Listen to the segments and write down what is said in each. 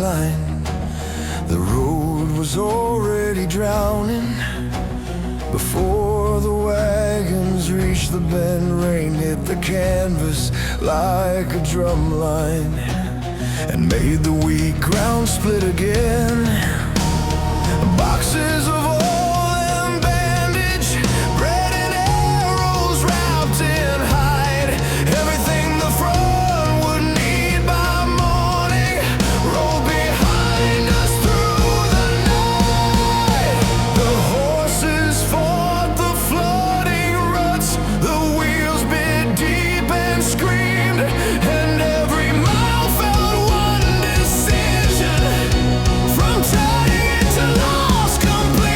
line. The road was already drowning before the wagons reached the bend. Rain hit the canvas like a drum line and made the wheat ground split again. Boxes of oil and bandage, bread and arrows wrapped in hide. Everything the front would need by morning rolled behind us through the night. The horses fought the flooding ruts, the wheels bit deep and screamed, and every mile felt one decision, from turning into lost complete.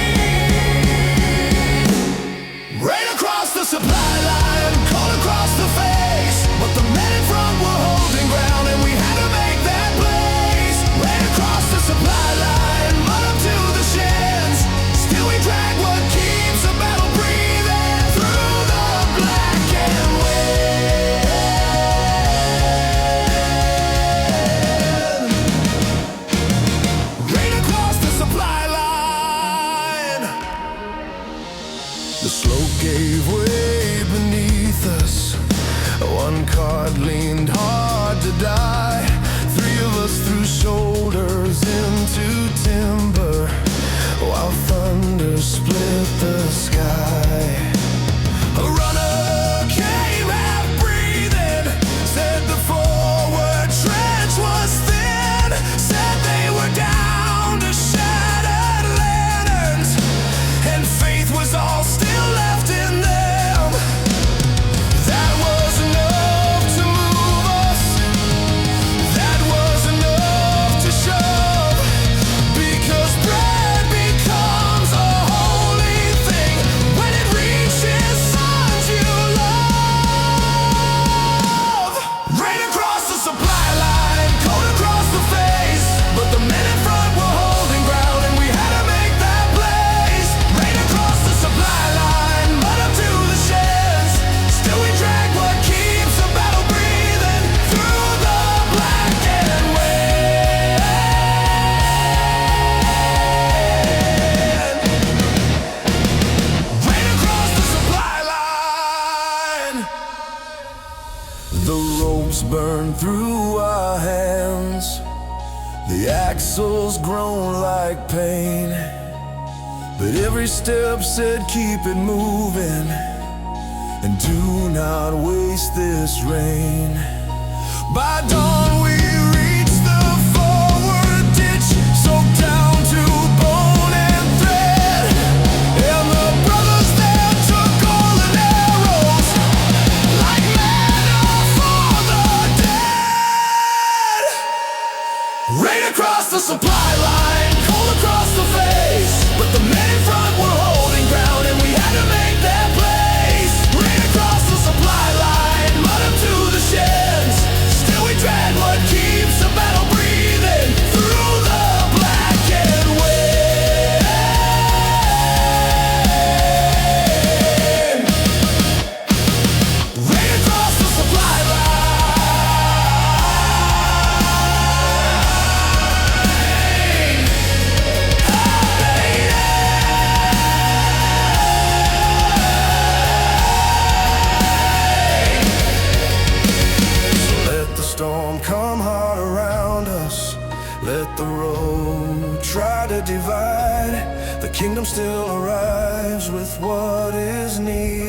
Right across the supply line, cold across the face, but the men in front were holding ground, and we had to make that place. Right across the supply line, mud up to the shins, still we drag what keeps the battle breathing through the black and wind. Right across the supply line. The slope gave way beneath us. One cart leaned hard to die. Three of us threw shoulders into timber, while thunder split the sky. A runner came half breathing, said the forward trench was thin, said they were down to shattered lanterns, and faith was all still left in them. That was enough to move us, that was enough to shove, because bread becomes a holy thing when it reaches sons you love. Right across the supply line, cold across the face, but the men in front were holding ground, and we had to make that place. Right across the supply line, mud up to the shins, still we drag what keeps the battle breathing through the black and wind. Right across the supply line. The ropes burned through our hands, the axles groan like pain, but every step said keep it moving, and do not waste this rain. By dawn we reached the forward ditch, soaked down to bone and thread, and the brothers there took golden arrows like manna for the dead. Right across the supply line, cold across the face, but the men in front were holding ground, and we had to make that place. Right across the supply line, mud up to the shins, still we drag what keeps the battle breathing through the black and wind. Right across the supply line. Let the storm come hard around us, let the road try to divide. The kingdom still arrives with what is needed.